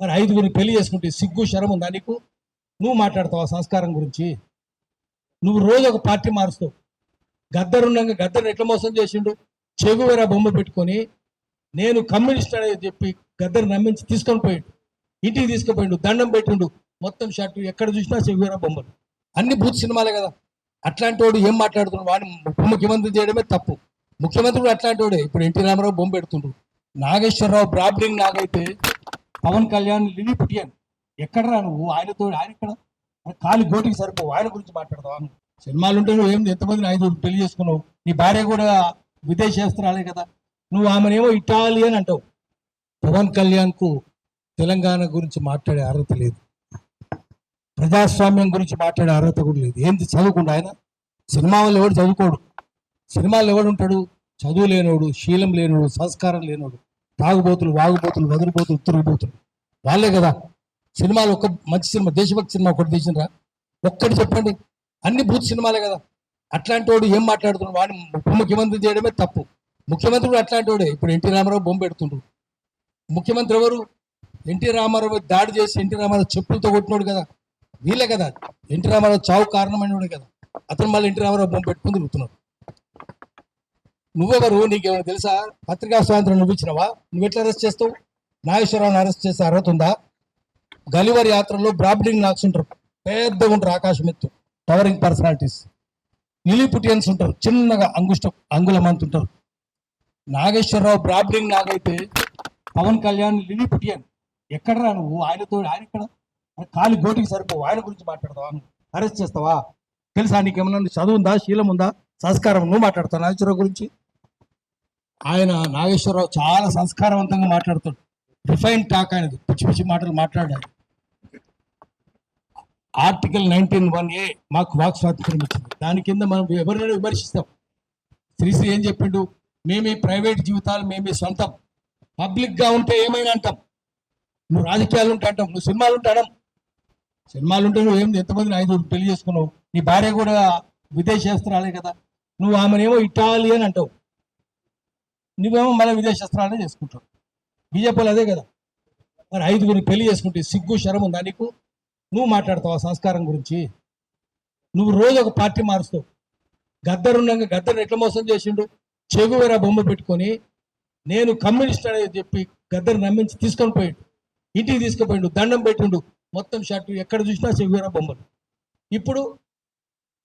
మరి 5గురిని పెళ్లి చేసుకుంటే సిగ్గు శరం ఉందా నీకు? నువ్వు మాట్లాడతావా సంస్కారం గురించి? నువ్వు రోజు ఒక పార్టీ మారుస్తావు. గద్దరున్నాక గద్దరు ఎట్లా మోసం చేసిండు? చెగువేరా బొమ్మ పెట్టుకొని నేను కమ్యూనిస్ట్ అనేది చెప్పి గద్దరు నమ్మించి తీసుకొని పోయిండు. ఇంటికి తీసుకుపోయిండు, దండం పెట్టిండు, మొత్తం షర్టు ఎక్కడ చూసినా చెగువేరా బొమ్మలు. అన్ని బూత్ సినిమాలే కదా. అట్లాంటి వాడు ఏం మాట్లాడుతున్నాడు? వాడిని ముఖ్యమంత్రి చేయడమే తప్పు. ముఖ్యమంత్రి కూడా అట్లాంటి వాడే. ఇప్పుడు ఎన్టీ రామారావు బొమ్మ పెడుతుండ్రు, నాగేశ్వరరావు బ్రాబ్లింగ్ నాగైతే పవన్ కళ్యాణ్ లిలీ పుటియన్ ఎక్కడరా నువ్వు? ఆయన ఇక్కడ కాలి గోటికి సరిపోవు, ఆయన గురించి మాట్లాడతావా? సినిమాలు ఉంటే నువ్వు ఏంది ఎంతమందిని 5 పెళ్లి చేసుకున్నావు? నీ భార్య కూడా విదేశేస్త్రాలే కదా. నువ్వు ఆమెనేమో ఇటాలియన్ అంటావు. పవన్ కళ్యాణ్కు తెలంగాణ గురించి మాట్లాడే అర్హత లేదు, ప్రజాస్వామ్యం గురించి మాట్లాడే అర్హత కూడా లేదు. ఏంది చదువుకుండా ఆయన? సినిమా వాళ్ళు ఎవడు చదువుకోడు. సినిమాలు ఎవడు ఉంటాడు? చదువు లేనోడు, శీలం లేనోడు, సంస్కారం లేనోడు, తాగుబోతులు, వాగుబోతులు, వదిలిపోతులు, తిరుగుబోతులు వాళ్ళే కదా. సినిమాలు ఒక మంచి సినిమా, దేశభక్తి సినిమా ఒకటి తీసినరా? ఒక్కటి చెప్పండి. అన్ని బూత్ సినిమాలే కదా. అట్లాంటి వాడు ఏం మాట్లాడుతున్నాడు? వాడిని ముఖ్యమంత్రి చేయడమే తప్పు. ముఖ్యమంత్రి కూడా అట్లాంటి వాడే. ఇప్పుడు ఎన్టీ రామారావు బొమ్మ పెడుతుండ్రు. ముఖ్యమంత్రి ఎవరు? ఎన్టీ రామారావు దాడి చేసి ఎన్టీ రామారావు చెప్పులతో కొట్టినోడు కదా. వీళ్ళే కదా. ఎన్టీ రామారావు చావు కారణమైనవాడే కదా. అతను మళ్ళీ ఎన్టీ రామారావు బొమ్మ పెట్టుకుని తిరుగుతున్నాడు. నువ్వెవరు? నీకేమైనా తెలుసా? పత్రికా స్వాతంత్రం నువ్వు ఇచ్చినవా? నువ్వు ఎట్లా అరెస్ట్ చేస్తావు? నాగేశ్వరరావుని అరెస్ట్ చేసే అర్హత ఉందా? గలివర్ యాత్రలో బ్రాబ్లింగ్ నాక్స్ ఉంటారు, పెద్దగా ఉంటారు, ఆకాశం ఎత్తు, టవరింగ్ పర్సనాలిటీస్. లిలీ పుటియన్స్ ఉంటారు, చిన్నగా అంగుళమంత ఉంటారు. నాగేశ్వరరావు బ్రాబ్లింగ్ నాగైతే పవన్ కళ్యాణ్ లిలీ పుటియన్ ఎక్కడరా నువ్వు? ఆయన ఇక్కడ కాలి గోటికి సరిపోవు, ఆయన గురించి మాట్లాడతావా? అరెస్ట్ చేస్తావా? తెలుసా నీకేమన్నా చదువు ఉందా, శీలం ఉందా, సంస్కారం? నువ్వు మాట్లాడతావు నాగేశ్వరరావు గురించి? నాగేశ్వరరావు చాలా సంస్కారవంతంగా మాట్లాడుతాడు. రిఫైన్ టాక్ ఆయనది, పిచ్చి పిచ్చి మాటలు మాట్లాడాడు. ఆర్టికల్ 19(1)A మాకు వాక్ స్వాతంత్రం ఇచ్చింది. దాని కింద మనం ఎవరినైనా విమర్శిస్తాం. శ్రీశ్రీ ఏం చెప్పిండు? మేమే ప్రైవేట్ జీవితాలు మేమే సొంతం, పబ్లిక్గా ఉంటే ఏమైనా అంటాం. నువ్వు రాజకీయాలు ఉంటే అంటాం, నువ్వు సినిమాలు ఉంటే అనం. సినిమాలు ఉంటే నువ్వు ఏంది ఎంతమందిని 5 పెళ్లి చేసుకున్నావు? నీ భార్య కూడా విదేశేస్త్రాలే కదా. నువ్వు ఆమెనేమో ఇటాలియన్ అంటావు, నువ్వేమో మళ్ళీ విదేశేస్త్రాలే చేసుకుంటావు. బీజేపీలు అదే కదా. మరి 5గురిని పెళ్లి చేసుకుంటే సిగ్గు శరం ఉందా నీకు? నువ్వు మాట్లాడతావా సంస్కారం గురించి? నువ్వు రోజు ఒక పార్టీ మారుస్తావు. గద్దరున్నాక గద్దరు ఎట్లా మోసం చేసిండు? చెగువేరా బొమ్మ పెట్టుకొని నేను కమ్యూనిస్ట్ అనేది చెప్పి గద్దరు నమ్మించి తీసుకొని పోయిండు. ఇంటికి తీసుకుపోయిండు, దండం పెట్టిండు, మొత్తం షర్టు ఎక్కడ చూసినా చెగువేరా బొమ్మలు. ఇప్పుడు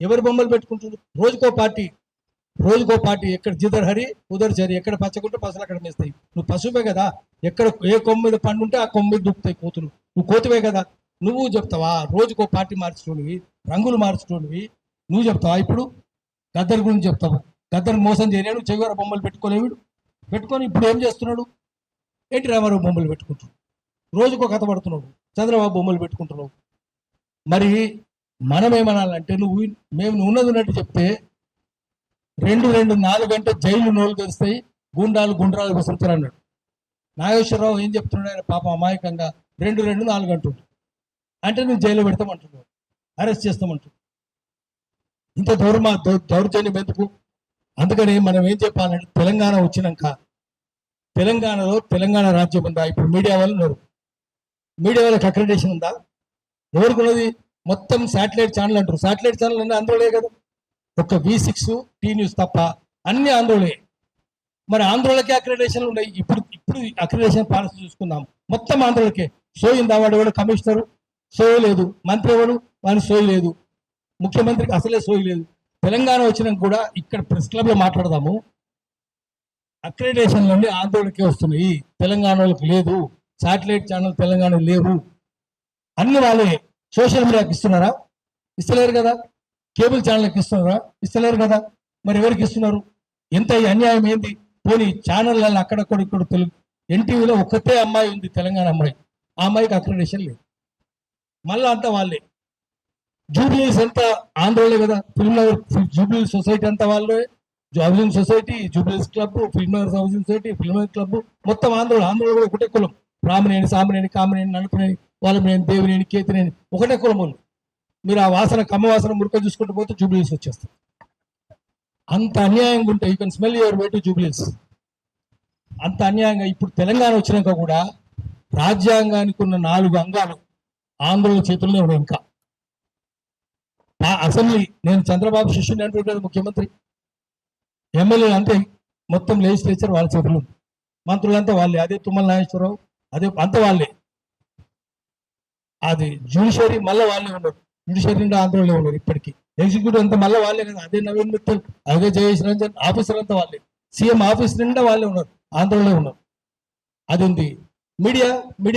ఎవరు బొమ్మలు పెట్టుకుంటుండ్రు? రోజుకో పార్టీ. ఎక్కడ జిదర్ హరి ఉదర్ చరి, ఎక్కడ పచ్చకుంటే పసలు అక్కడ మేస్తాయి. నువ్వు పశువే కదా. ఎక్కడ ఏ కొమ్మ మీద పండు ఉంటే ఆ కొమ్మ మీద దుక్కుతాయి కోతులు. నువ్వు కోతివే కదా. నువ్వు చెప్తావా? రోజుకో పార్టీ మార్చుకోనివి, రంగులు మార్చుకోనివి నువ్వు చెప్తావా? ఇప్పుడు గద్దర్ గురించి చెప్తావు. గద్దర్ మోసం చేయలేడు, చెగువేరా బొమ్మలు పెట్టుకోలేడు. పెట్టుకొని ఇప్పుడు ఏం చేస్తున్నాడు? ఎన్టీ రామారావు బొమ్మలు పెట్టుకుంటున్నాడు, రోజుకో కథ పడుతున్నాడు, చంద్రబాబు బొమ్మలు పెట్టుకుంటున్నావు. మరి మనం ఏమనాలంటే మేము ఉన్నది ఉన్నట్టు చెప్తే 2-4 గంటలు జైలు నోలు తెరుస్తాయి, గుండ్రాలు విసురుతారు అన్నాడు. నాగేశ్వరరావు ఏం చెప్తున్నాడు? ఆయన పాప అమాయకంగా 2-4 గంటలు అంటే నువ్వు జైలు పెడతామంటున్నావు, అరెస్ట్ చేస్తామంటున్నావు. ఇంత దౌర్జన్యం ఎందుకు? అందుకని మనం ఏం చెప్పాలంటే తెలంగాణ వచ్చినాక తెలంగాణలో తెలంగాణ రాజ్యం ఉందా? ఇప్పుడు మీడియా వాళ్ళు ఉన్నారు, మీడియా వాళ్ళకి అక్రెడిటేషన్ ఉందా? ఎవరికి ఉన్నది? మొత్తం శాటిలైట్ ఛానల్ అంటారు. శాటిలైట్ ఛానల్ అన్నీ ఆంధ్రలే కదా. ఒక్క V6 టీ న్యూస్ తప్ప అన్ని ఆంధ్రలే. మరి ఆంధ్రలకే అక్రెడిటేషన్లు ఉన్నాయి. ఇప్పుడు అక్రెడిటేషన్ పాలసీ చూసుకుందాం, మొత్తం ఆంధ్రలకే. సోయిందా? వాడు ఎవడు కమిషనరు? సోయి లేదు. మంత్రి ఎవడు? వాడిని సోయి లేదు. ముఖ్యమంత్రికి అసలే సోయి లేదు. తెలంగాణ వచ్చినాక కూడా ఇక్కడ ప్రెస్ క్లబ్లో మాట్లాడదాము, అక్రెడిటేషన్లన్నీ ఆంధ్రలకే వస్తున్నాయి, తెలంగాణలోకి లేదు. శాటిలైట్ ఛానల్ తెలంగాణ లేవు. అన్ని వాళ్ళే. సోషల్ మీడియాకి ఇస్తున్నారా? ఇస్తలేరు కదా. కేబుల్ ఛానల్కి ఇస్తున్నారా? ఇస్తలేరు కదా. మరి ఎవరికి ఇస్తున్నారు? ఎంత అన్యాయం ఏంది? పోనీ ఛానళ్ళని అక్కడక్కడ తెలుగు ఎన్టీవీలో ఒక్కతే అమ్మాయి ఉంది, తెలంగాణ అమ్మాయి. ఆ అమ్మాయికి అక్రెడిటేషన్ లేదు. మళ్ళీ అంతా వాళ్ళే. జూబ్లీస్ అంతా ఆంధ్రలే కదా. జూబ్లీ సొసైటీ అంతా వాళ్ళే. హౌసింగ్ సొసైటీ, జూబ్లీస్ క్లబ్, ఫిల్మర్స్ హౌసింగ్ సొసైటీ, ఫిల్మర్ క్లబ్ మొత్తం ఆంధ్రలో కూడా ఒకటే కులం. రామనేని, సామనేని, కామనేని, నలుపునేని, వాళ్ళమనేని, దేవినేని, కేతినేని ఒకటే కులం వాళ్ళు. మీరు ఆ వాసన, కమ్మ వాసన మురుక చూసుకుంటూ పోతే జూబ్లీస్ వచ్చేస్తారు. అంత అన్యాయంగా ఉంటాయి. You can smell your way to jubilees. అంత అన్యాయంగా ఇప్పుడు తెలంగాణ వచ్చినాక కూడా రాజ్యాంగానికి ఉన్న 4 అంగాలు ఆంధ్రుల చేతుల్లో ఉన్నాయి. ఇంకా అసెంబ్లీ, నేను చంద్రబాబు శిష్యుని అంటుంటాడు ముఖ్యమంత్రి, ఎమ్మెల్యేలు అంతే, మొత్తం లెజిస్లేచర్ వాళ్ళ చేతులు ఉంది, మంత్రులంతా వాళ్ళే, అదే తుమ్మల నాగేశ్వరరావు అదే అంత వాళ్ళే. అది జ్యుడిషియరీ మళ్ళీ వాళ్ళే ఉన్నారు, జ్యుడిషియరీ నిండా ఆంధ్రలో ఉన్నారు ఇప్పటికీ. ఎగ్జిక్యూటివ్ అంతా మళ్ళీ వాళ్ళే కదా, అదే నవీన్ మిత్తల్, అదే జయేష్ రంజన్, ఆఫీసర్ అంతా వాళ్ళే, సీఎం ఆఫీస్ నిండా వాళ్ళే ఉన్నారు, ఆంధ్రలో ఉన్నారు. అది ఉంది. మీడియా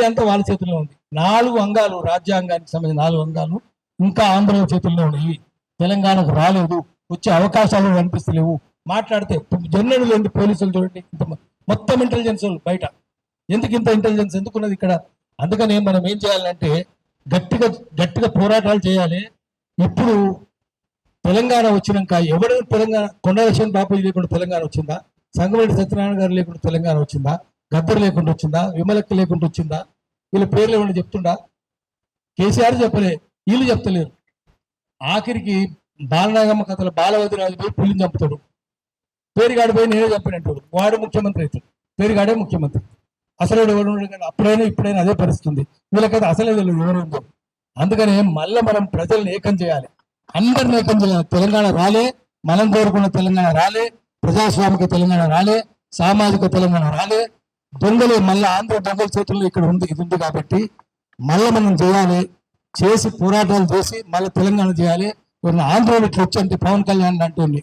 అంతా వాళ్ళ చేతుల్లో ఉంది. 4 అంగాలు, రాజ్యాంగానికి సంబంధించిన 4 అంగాలు ఇంకా ఆంధ్ర చేతుల్లో ఉన్నాయి. తెలంగాణకు రాలేదు, వచ్చే అవకాశాలు కనిపిస్తలేవు. మాట్లాడితే జర్నల్ లేని పోలీసులు చూడండి, మొత్తం ఇంటెలిజెన్స్ వాళ్ళు బయట. ఎందుకు ఇంత ఇంటెలిజెన్స్ ఎందుకున్నది ఇక్కడ? అందుకని మనం ఏం చేయాలంటే గట్టిగా పోరాటాలు చేయాలి. ఇప్పుడు తెలంగాణ వచ్చినాక ఎవడు తెలంగాణ, కొండలక్ష్మణ్ బాపూజీ లేకుండా తెలంగాణ వచ్చిందా? సంగమరెడ్డి సత్యనారాయణ గారు లేకుండా తెలంగాణ వచ్చిందా? గద్దర్ లేకుండా వచ్చిందా? విమలక్క లేకుండా వచ్చిందా? వీళ్ళ పేర్లు ఏమన్నా చెప్తుండా? కేసీఆర్ చెప్పలే, వీళ్ళు చెప్తలేరు. ఆఖరికి బాలనాగమ్మ కథల బాలవతి రాజు పోయి పులిని చంపుతాడు, పేరుగాడు పోయి నేనే చంపినట్టు వాడు ముఖ్యమంత్రి అవుతాడు, పేరుగాడే ముఖ్యమంత్రి. అసలు ఎవరు అప్పుడైనా ఇప్పుడైనా అదే పరిస్థితుంది. వీళ్ళకైతే అసలే తెలియదు ఎవరు ఉందో. అందుకని మళ్ళీ మనం ప్రజల్ని ఏకం చేయాలి, అందరిని ఏకం చేయాలి. తెలంగాణ రాలే, మనం కోరుకున్న తెలంగాణ రాలే, ప్రజాస్వామిక తెలంగాణ రాలే, సామాజిక తెలంగాణ రాలే. దొంగలు మళ్ళీ ఆంధ్ర దొంగల చేతుల్లో ఇక్కడ ఉంది, ఇది ఉంది. కాబట్టి మళ్ళీ మనం చేయాలి, చేసి పోరాటాలు చేసి మళ్ళీ తెలంగాణ చేయాలి. ఆంధ్రలో ఇట్లా వచ్చి పవన్ కళ్యాణ్ అంటుంది,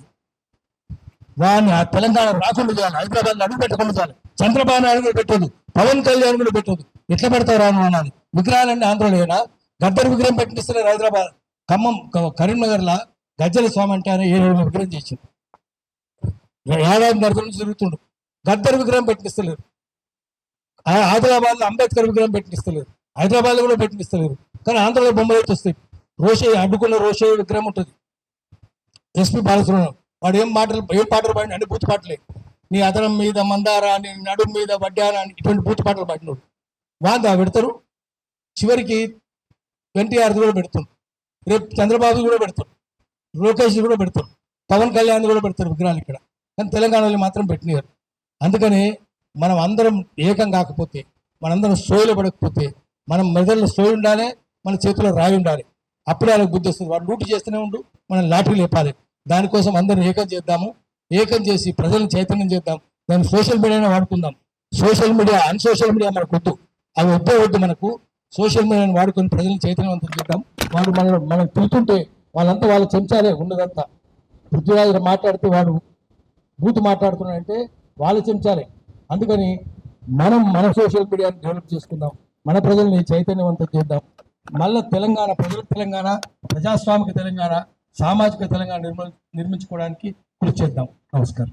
వాడిని ఆ తెలంగాణ రాకుండా చేయాలి, హైదరాబాద్ అడుగు పెట్టకుండా చేయాలి. చంద్రబాబు నాయుడు కూడా పెట్టదు, పవన్ కళ్యాణ్ కూడా పెట్టదు. ఎట్లా పెడతావు రాను అనాలి. విగ్రహాలన్నీ ఆంధ్రలోనా? గద్దర్ విగ్రహం పెట్టిస్తున్నారు హైదరాబాద్, ఖమ్మం, కరీంనగర్ లా గజ్జల స్వామి అంటే ఆయన 7 విగ్రహం చేసింది, ఏడాది నుంచి జరుగుతుండు. గద్దర్ విగ్రహం పెట్టిస్తలేరు. ఆదిలాబాద్ లో అంబేద్కర్ విగ్రహం పెట్టిస్తలేరు, హైదరాబాద్ లో కూడా పెట్టిస్తలేరు. కానీ ఆంధ్రలో బొమ్మలు అయితే వస్తాయి. రోషయ్య అడ్డుకున్న రోషయ్య విగ్రహం ఉంటుంది. ఎస్పీ బాలసుబ్రహ్మణ్యం వాడు ఏం పాటలు పాడిన అన్ని బూత్ పాటలే. నీ అదనం మీద మందార అని, నడుం మీద వడ్డాన అని, ఇటువంటి బూత్ పాటలు పాడినోడు వాందా పెడతారు. చివరికి ఎన్టీఆర్ కూడా పెడతారు, రేపు చంద్రబాబు కూడా పెడతారు, లోకేష్ కూడా పెడతారు, పవన్ కళ్యాణ్ కూడా పెడతారు విగ్రహాలు ఇక్కడ. కానీ తెలంగాణలో మాత్రం పెట్టినారు. అందుకని మనం అందరం ఏకం కాకపోతే, మనందరం సోయిలో పడకపోతే, మనం మెదడులో సోయి ఉండాలి, మన చేతిలో రాయి ఉండాలి. అప్పుడే వాళ్ళకి బుద్ధి వస్తుంది. వాడు డ్యూటీ చేస్తూనే ఉండు, మనం లాటరీ లేపాలి. దానికోసం అందరం ఏకం చేద్దాము, ఏకం చేసి ప్రజలను చైతన్యం చేద్దాం. దాన్ని సోషల్ మీడియానే వాడుకుందాం. సోషల్ మీడియా, అన్సోషల్ మీడియా మనకు వద్దు, అవి వద్దు మనకు. సోషల్ మీడియాని వాడుకొని ప్రజలను చైతన్యవంతం చేద్దాం. వాడు మనం తిరుగుతుంటే వాళ్ళంతా వాళ్ళ చెంచాలే ఉన్నదంతా. పృథ్వీరాజు మాట్లాడితే వాడు బూత్ మాట్లాడుతున్నాడంటే వాళ్ళ చెంచాలే. అందుకని మన సోషల్ మీడియాని డెవలప్ చేసుకుందాం, మన ప్రజల్ని చైతన్యవంతం చేద్దాం. మళ్ళీ తెలంగాణ ప్రజల తెలంగాణ, ప్రజాస్వామిక తెలంగాణ, సామాజిక తెలంగాణ నిర్మించుకోవడానికి కృషి చేద్దాం. నమస్కారం.